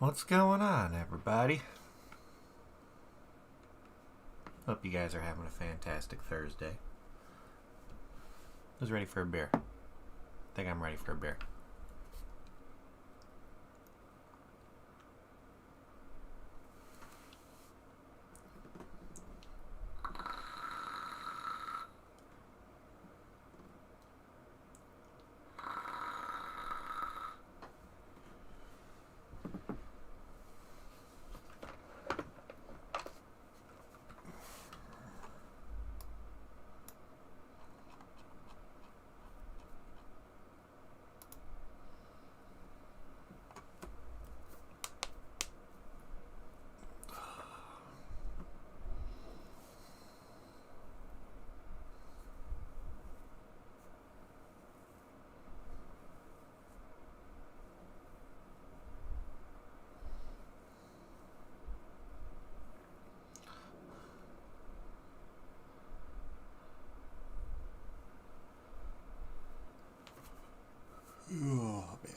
What's going on, everybody? Hope you guys are having a fantastic Thursday. Who's ready for a beer? I think I'm ready for a beer. Oh, man.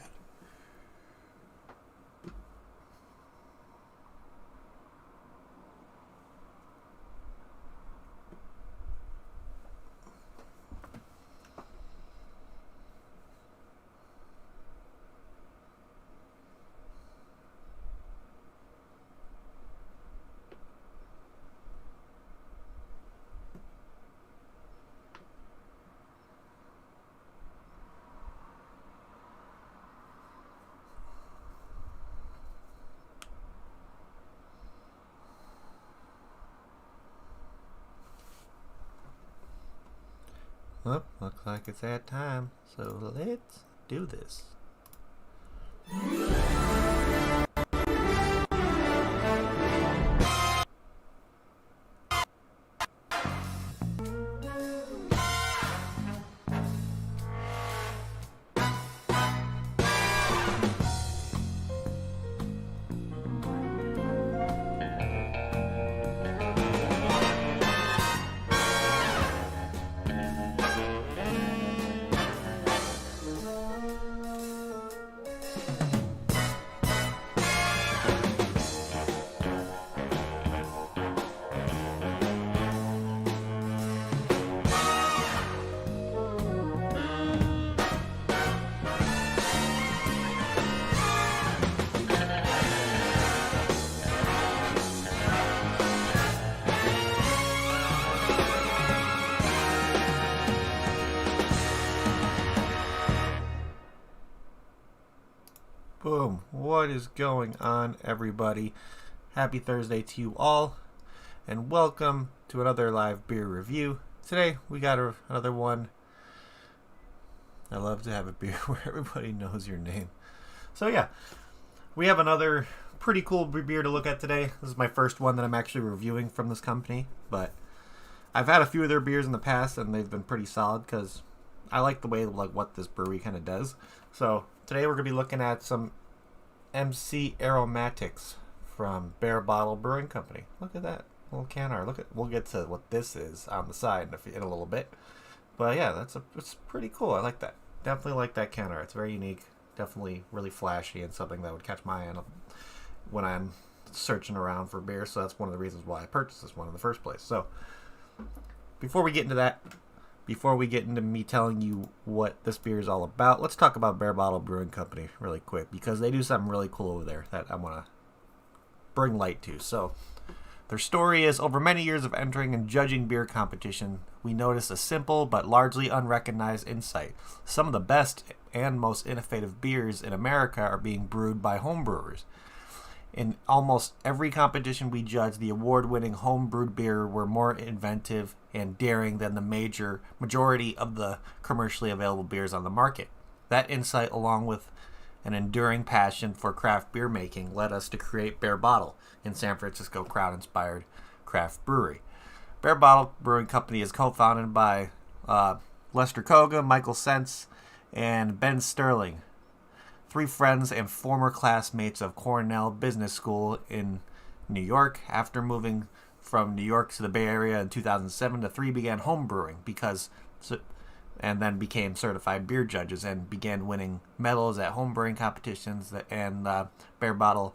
Well, looks like it's that time, so let's do this. Boom. What is going on, everybody? Happy Thursday to you all, and welcome to another live beer review. Today, we got another one. I love to have a beer where everybody knows your name. So yeah, we have another pretty cool beer to look at today. This is my first one that I'm actually reviewing from this company, but I've had a few of their beers in the past, and they've been pretty solid because I like the way what this brewery kind of does. So today we're going to be looking at some MC Aromatics from Barebottle Brewing Company. Look at that little can art. We'll get to what this is on the side in a little bit. But yeah, it's pretty cool. I like that. Definitely like that can art. It's very unique. Definitely really flashy and something that would catch my eye when I'm searching around for beer. So that's one of the reasons why I purchased this one in the first place. So before we get into me telling you what this beer is all about, let's talk about Barebottle Brewing Company really quick, because they do something really cool over there that I want to bring light to. So their story is, over many years of entering and judging beer competition, we noticed a simple but largely unrecognized insight. Some of the best and most innovative beers in America are being brewed by home brewers. In almost every competition we judged, the award-winning home-brewed beer were more inventive and daring than the majority of the commercially available beers on the market. That insight, along with an enduring passion for craft beer making, led us to create Barebottle, in San Francisco crowd-inspired craft brewery. Barebottle Brewing Company is co-founded by Lester Koga, Michael Sense, and Ben Sterling, three friends and former classmates of Cornell Business School in New York. After moving from New York to the Bay Area in 2007, the three began home brewing and then became certified beer judges and began winning medals at home brewing competitions. And Barebottle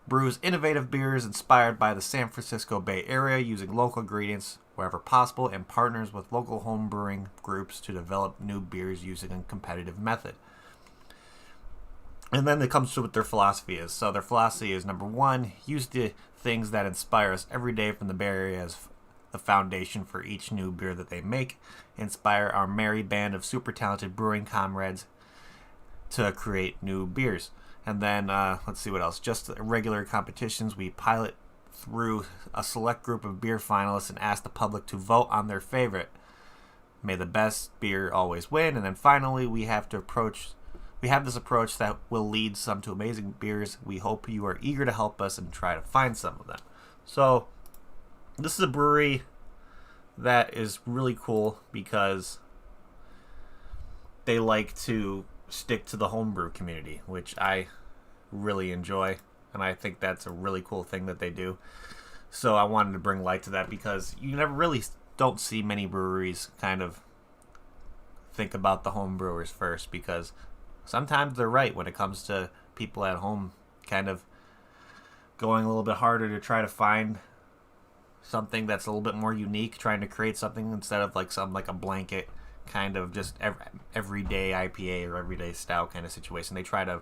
brews innovative beers inspired by the San Francisco Bay Area using local ingredients wherever possible, and partners with local home brewing groups to develop new beers using a competitive method. And then it comes to what their philosophy is. So their philosophy is, number one, use the things that inspire us every day from the Bay Area as the foundation for each new beer that they make. Inspire our merry band of super talented brewing comrades to create new beers. And then, let's see what else. Just regular competitions. We pilot through a select group of beer finalists and ask the public to vote on their favorite. May the best beer always win. And then finally, we have this approach that will lead some to amazing beers. We hope you are eager to help us and try to find some of them. So, this is a brewery that is really cool because they like to stick to the homebrew community, which I really enjoy, and I think that's a really cool thing that they do. So I wanted to bring light to that because you never really don't see many breweries kind of think about the home brewers first, because sometimes they're right when it comes to people at home kind of going a little bit harder to try to find something that's a little bit more unique, trying to create something instead of like a blanket kind of just everyday IPA or everyday stout kind of situation. They try to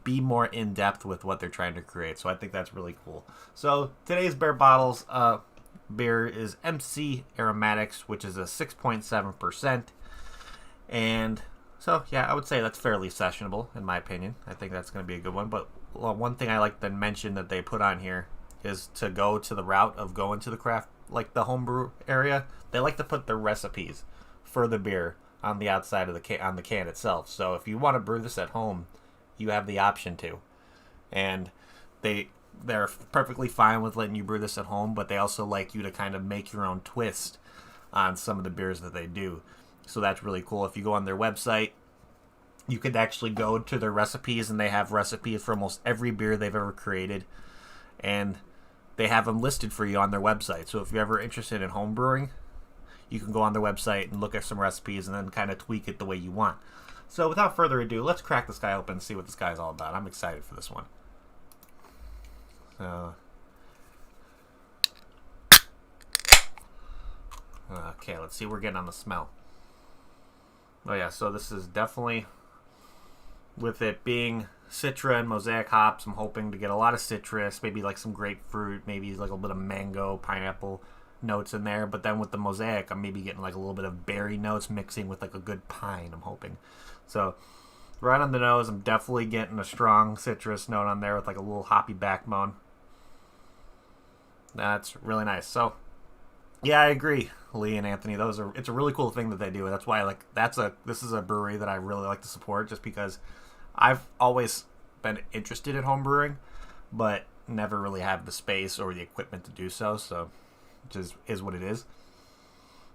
be more in depth with what they're trying to create. So I think that's really cool. So today's Barebottle's beer is MC Aromatics, which is a 6.7%. And so, yeah, I would say that's fairly sessionable, in my opinion. I think that's going to be a good one. But one thing I like to mention that they put on here is to go to the route of going to the craft, like the homebrew area. They like to put their recipes for the beer on the outside of the can itself. So if you want to brew this at home, you have the option to. And they're perfectly fine with letting you brew this at home, but they also like you to kind of make your own twist on some of the beers that they do. So that's really cool. If you go on their website, you could actually go to their recipes, and they have recipes for almost every beer they've ever created. And they have them listed for you on their website. So if you're ever interested in home brewing, you can go on their website and look at some recipes and then kind of tweak it the way you want. So without further ado, let's crack this guy open and see what this guy's all about. I'm excited for this one. So, okay, let's see what we're getting on the smell. Oh yeah, so this is definitely, with it being Citra and Mosaic hops, I'm hoping to get a lot of citrus, maybe like some grapefruit, maybe like a little bit of mango, pineapple notes in there. But then with the Mosaic, I'm maybe getting like a little bit of berry notes mixing with like a good pine, I'm hoping. So right on the nose, I'm definitely getting a strong citrus note on there with like a little hoppy backbone. That's really nice. So yeah, I agree, Lee and Anthony. It's a really cool thing that they do. That's why this is a brewery that I really like to support, just because I've always been interested in home brewing, but never really have the space or the equipment to do so. So, which is what it is.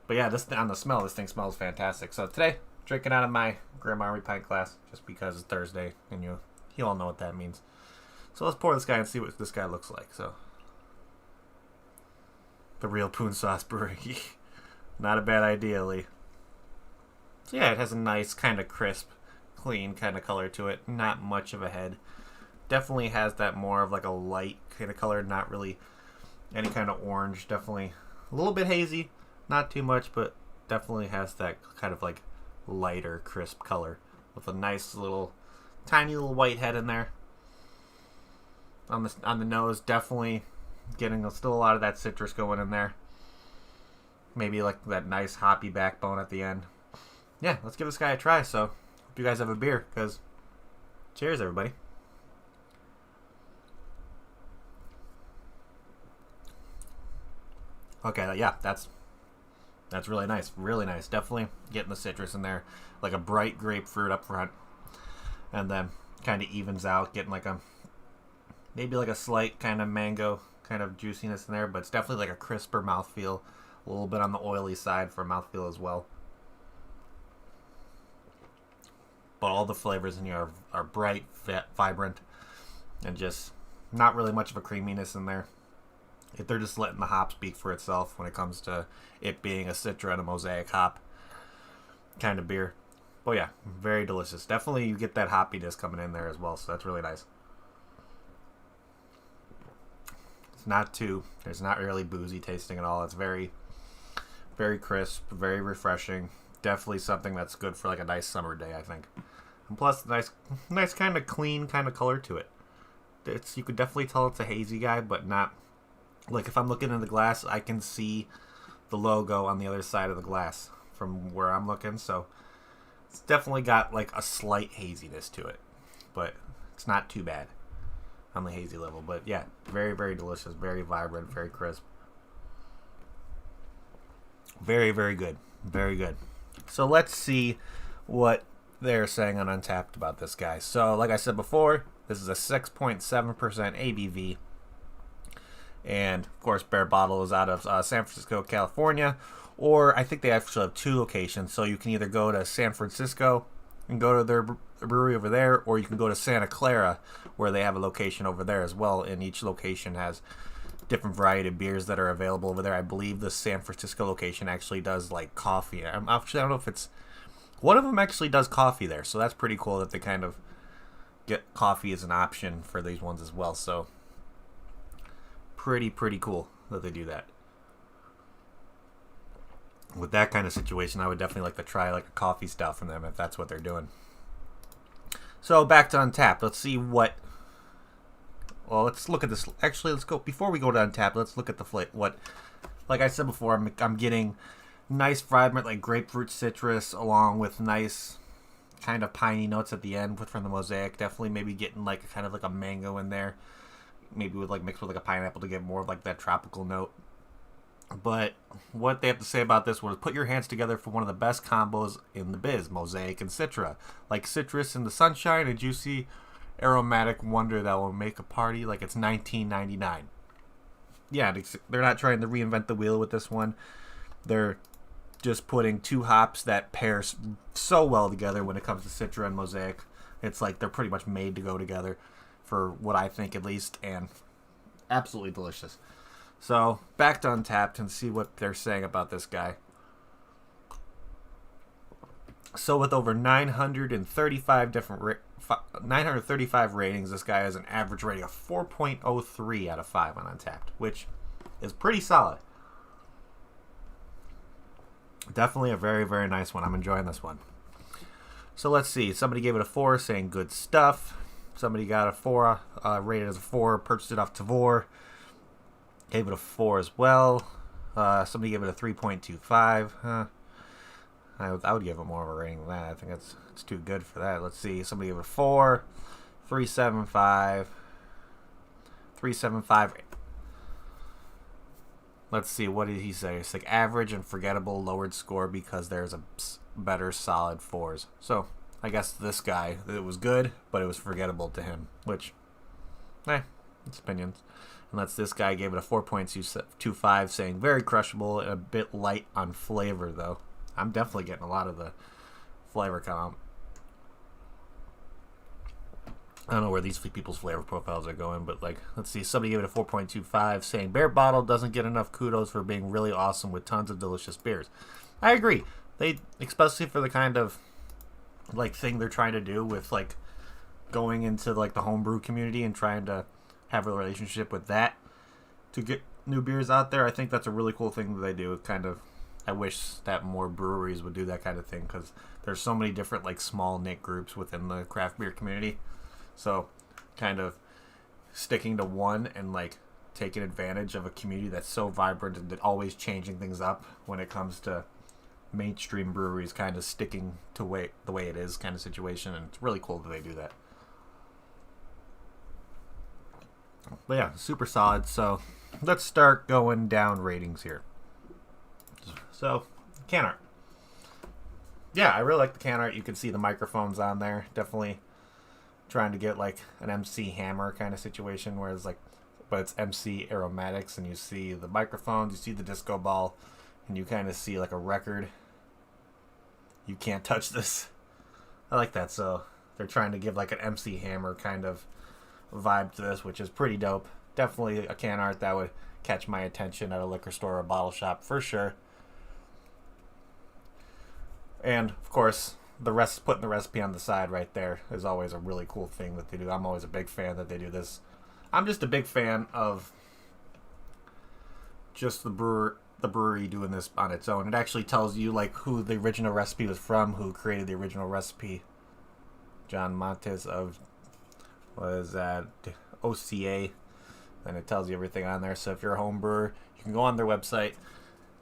But yeah, on the smell, this thing smells fantastic. So today, drinking out of my Grandma Army pint glass, just because it's Thursday, and you all know what that means. So let's pour this guy and see what this guy looks like. So, the real Poon Sauce Brewery. Not a bad idea, Lee. So yeah, it has a nice kind of crisp, clean kind of color to it. Not much of a head. Definitely has that more of like a light kind of color. Not really any kind of orange. Definitely a little bit hazy. Not too much, but definitely has that kind of like lighter, crisp color. With a nice little, tiny little white head in there. On the nose, definitely getting still a lot of that citrus going in there. Maybe like that nice hoppy backbone at the end. Yeah, let's give this guy a try. So, hope you guys have a beer, because cheers, everybody. Okay, yeah, that's really nice. Really nice. Definitely getting the citrus in there. Like a bright grapefruit up front. And then kind of evens out, getting like maybe like a slight kind of mango kind of juiciness in there, but it's definitely like a crisper mouthfeel, a little bit on the oily side for mouthfeel as well. But all the flavors in here are bright, vibrant, and just not really much of a creaminess in there. If they're just letting the hop speak for itself when it comes to it being a Citra and a Mosaic hop kind of beer. But yeah, very delicious. Definitely you get that hoppiness coming in there as well, so that's really nice. There's not really boozy tasting at all. It's very, very crisp, very refreshing. Definitely something that's good for like a nice summer day, I think. And plus, nice kind of clean kind of color to it. You could definitely tell it's a hazy guy, but not like if I'm looking in the glass, I can see the logo on the other side of the glass from where I'm looking. So it's definitely got like a slight haziness to it, but it's not too bad on the hazy level. But yeah, very, very delicious, very vibrant, very crisp. Very, very good. Very good. So let's see what they're saying on Untapped about this guy. So like I said before, this is a 6.7% ABV. And of course, Barebottle is out of San Francisco, California. Or I think they actually have 2 locations. So you can either go to San Francisco and go to their brewery over there, or you can go to Santa Clara, where they have a location over there as well. And each location has different variety of beers that are available over there. I believe the San Francisco location actually does like coffee. I don't know if it's one of them actually does coffee there, so that's pretty cool that they kind of get coffee as an option for these ones as well. So pretty cool that they do that. With that kind of situation, I would definitely like to try like a coffee stout from them if that's what they're doing. So back to Untapped. Let's see what. Well, let's look at this. Actually, let's go before we go to Untapped. Let's look at the what. Like I said before, I'm getting nice, vibrant, like grapefruit citrus, along with nice kind of piney notes at the end from the Mosaic. Definitely, maybe getting like kind of like a mango in there, maybe with like mixed with like a pineapple to get more of like that tropical note. But what they have to say about this one is put your hands together for one of the best combos in the biz, Mosaic and Citra. Like citrus in the sunshine, a juicy aromatic wonder that will make a party like it's 1999. Yeah, they're not trying to reinvent the wheel with this one. They're just putting 2 hops that pair so well together when it comes to Citra and Mosaic. It's like they're pretty much made to go together, for what I think at least, and absolutely delicious. So, back to Untapped and see what they're saying about this guy. So, with over 935 ratings, this guy has an average rating of 4.03 out of 5 on Untapped, which is pretty solid. Definitely a very, very nice one. I'm enjoying this one. So, let's see. Somebody gave it a 4, saying good stuff. Somebody got a 4, rated as a 4, purchased it off Tavor. Gave it a 4 as well. Somebody gave it a 3.25. I would give it more of a rating than that. I think it's too good for that. Let's see. Somebody gave it a 4. 3.75. 3.75. Let's see. What did he say? It's like average and forgettable lowered score because there's a better solid 4s. So I guess this guy, it was good, but it was forgettable to him. Which, it's opinions. Unless this guy gave it a 4.25, saying very crushable and a bit light on flavor, though. I'm definitely getting a lot of the flavor come. I don't know where these people's flavor profiles are going, but like, let's see. Somebody gave it a 4.25, saying Barebottle doesn't get enough kudos for being really awesome with tons of delicious beers. I agree. They, especially for the kind of like thing they're trying to do with like going into like the homebrew community and trying to have a relationship with that to get new beers out there. I think that's a really cool thing that they do. Kind of, I wish that more breweries would do that kind of thing, because there's so many different like small knit groups within the craft beer community. So kind of sticking to one and like taking advantage of a community that's so vibrant and always changing things up when it comes to mainstream breweries, kind of sticking to the way it is kind of situation. And it's really cool that they do that. But yeah, super solid. So let's start going down ratings here. So, can art. Yeah, I really like the can art. You can see the microphones on there. Definitely trying to get like an MC Hammer kind of situation, where it's like, but it's MC Aromatics, and you see the microphones, you see the disco ball, and you kind of see like a record. You can't touch this. I like that. So they're trying to give like an MC Hammer kind of vibe to this, which is pretty dope. Definitely a can art that would catch my attention at a liquor store or a bottle shop for sure. And of course, putting the recipe on the side right there is always a really cool thing that they do. I'm always a big fan that they do this. I'm just a big fan of just the brewery doing this on its own. It actually tells you like who the original recipe was from, who created the original recipe. John Montes of was at OCA, and it tells you everything on there. So if you're a home brewer, you can go on their website,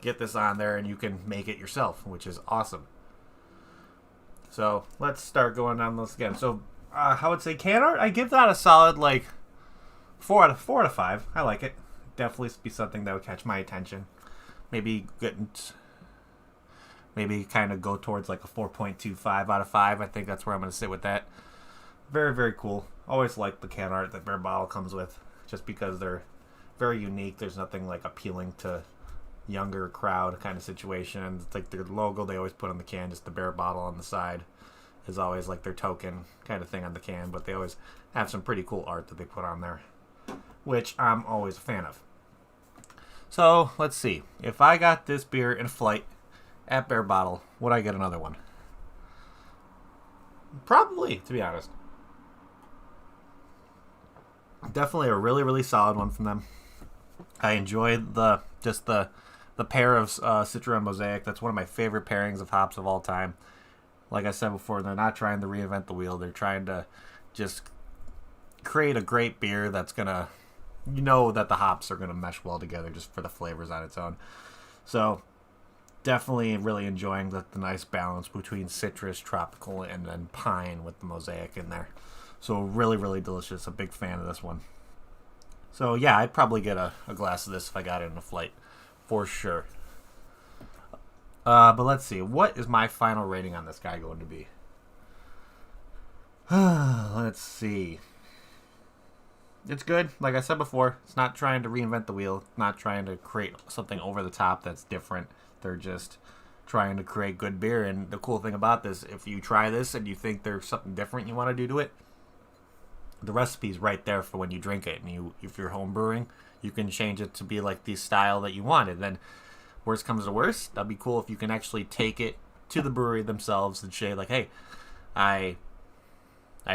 get this on there, and you can make it yourself, which is awesome. So let's start going down this again. So I would say can art, I give that a solid like 4 out of 5. I like it. Definitely be something that would catch my attention. Maybe kind of go towards like a 4.25 out of 5. I think that's where I'm going to sit with that. Very, very cool. Always like the can art that Barebottle comes with, just because they're very unique. There's nothing like appealing to younger crowd kind of situation. It's like their logo they always put on the can, just the Barebottle on the side is always like their token kind of thing on the can, but they always have some pretty cool art that they put on there, which I'm always a fan of. So let's see. If I got this beer in a flight at Barebottle, would I get another one? Probably, to be honest. Definitely a really, really solid one from them. I enjoyed the pair of Citra and Mosaic. That's one of my favorite pairings of hops of all time. Like I said before, they're not trying to reinvent the wheel. They're trying to just create a great beer that's going to, that the hops are going to mesh well together just for the flavors on its own. So definitely really enjoying the nice balance between citrus, tropical, and then pine with the Mosaic in there. So really, really delicious. A big fan of this one. So yeah, I'd probably get a glass of this if I got it in a flight, for sure. But let's see. What is my final rating on this guy going to be? Let's see. It's good. Like I said before, it's not trying to reinvent the wheel. Not trying to create something over the top that's different. They're just trying to create good beer. And the cool thing about this, if you try this and you think there's something different you want to do to it, the recipe's right there for when you drink it. And if you're home brewing, you can change it to be like the style that you want. And then worst comes to worst, that'd be cool if you can actually take it to the brewery themselves and say like, hey, I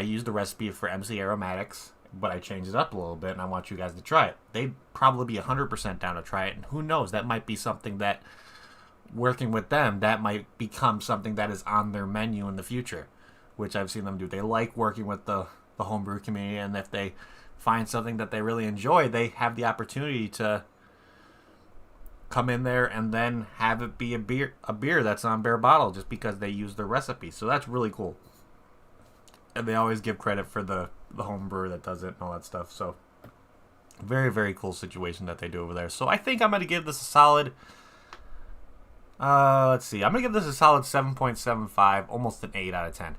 used the recipe for MC Aromatics, but I changed it up a little bit and I want you guys to try it. They'd probably be 100% down to try it. And who knows, that might be something that, working with them, that might become something that is on their menu in the future, which I've seen them do. They like working with the homebrew community, and if they find something that they really enjoy, they have the opportunity to come in there and then have it be a beer that's on Barebottle just because they use the recipe. So that's really cool. And they always give credit for the home brewer that does it and all that stuff. So very, very cool situation that they do over there. So I think I'm going to give this a solid, let's see. I'm going to give this a solid 7.75, almost an 8 out of 10.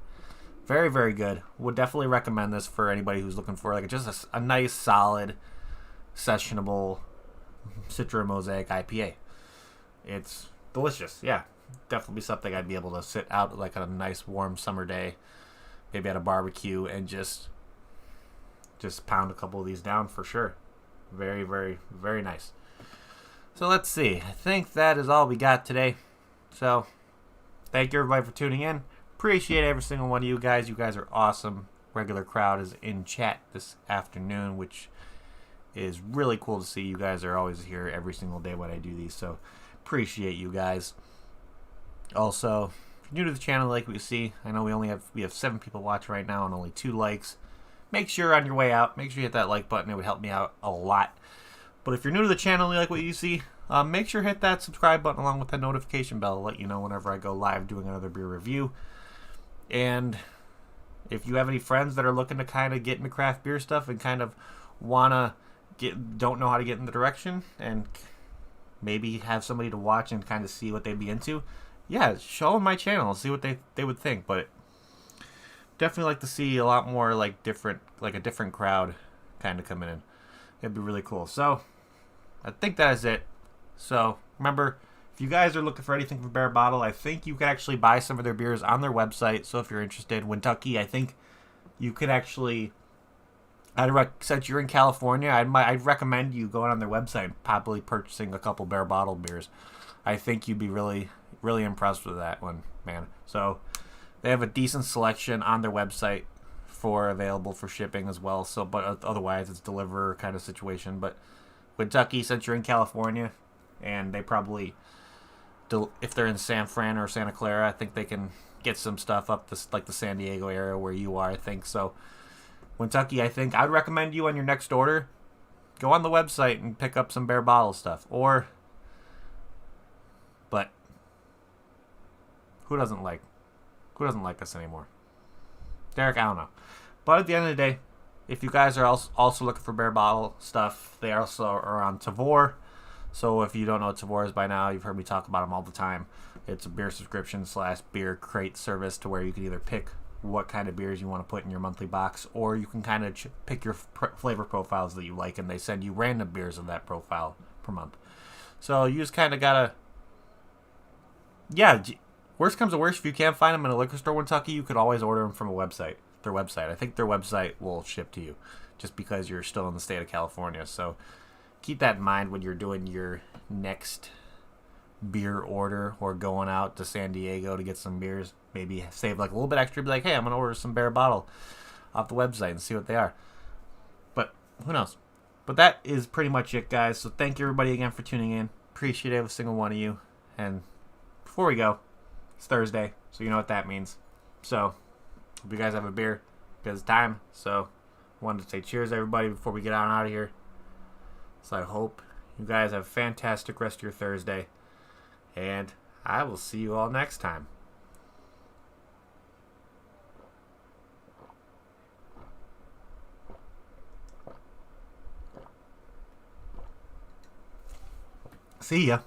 Very, very good. Would definitely recommend this for anybody who's looking for like just a nice, solid, sessionable Citra Mosaic IPA. It's delicious. Yeah, definitely something I'd be able to sit out like on a nice, warm summer day, maybe at a barbecue, and just pound a couple of these down for sure. Very, very, very nice. So let's see. I think that is all we got today. So thank you everybody for tuning in. Appreciate every single one of you guys. You guys are awesome. Regular crowd is in chat this afternoon, which is really cool to see. You guys are always here every single day when I do these, so appreciate you guys. Also, if you're new to the channel, like what you see, I know we have 7 people watching right now and only 2 likes. Make sure on your way out, make sure you hit that like button. It would help me out a lot. But if you're new to the channel and you like what you see, make sure to hit that subscribe button along with that notification bell to let you know whenever I go live doing another beer review. And if you have any friends that are looking to kind of get into craft beer stuff and kind of don't know how to get in the direction and maybe have somebody to watch and kind of see what they'd be into, yeah, show them my channel and see what they would think. But definitely like to see a lot more like a different crowd kind of coming in. It'd be really cool. So I think that is it. So remember, if you guys are looking for anything from Barebottle, I think you can actually buy some of their beers on their website. So if you're interested, Kentucky, I think you could actually, since you're in California, I'd recommend you going on their website and probably purchasing a couple Barebottle beers. I think you'd be really, really impressed with that one, man. So they have a decent selection on their website available for shipping as well. So, but otherwise it's deliver kind of situation. But Kentucky, since you're in California, and they probably, if they're in San Fran or Santa Clara, I think they can get some stuff up this like the San Diego area where you are. I think so. Kentucky, I think I'd recommend you on your next order, go on the website and pick up some Barebottle stuff. But who doesn't like us anymore? Derek, I don't know. But at the end of the day, if you guys are also looking for Barebottle stuff, they also are on Tavour. So if you don't know what Tavour is by now, you've heard me talk about them all the time. It's a beer subscription / beer crate service to where you can either pick what kind of beers you want to put in your monthly box, or you can kind of pick your flavor profiles that you like, and they send you random beers of that profile per month. So you just kind of gotta, yeah. Worst comes to worst, if you can't find them in a liquor store in Kentucky, you could always order them from their website. I think their website will ship to you, just because you're still in the state of California. So keep that in mind when you're doing your next beer order or going out to San Diego to get some beers. Maybe save like a little bit extra. Be like, hey, I'm gonna order some Barebottle off the website and see what they are. But who knows? But that is pretty much it, guys. So thank you everybody again for tuning in. Appreciate every single one of you. And before we go, it's Thursday, so you know what that means. So hope you guys have a beer because it's time. So I wanted to say cheers everybody before we get on out of here. So I hope you guys have a fantastic rest of your Thursday. And I will see you all next time. See ya.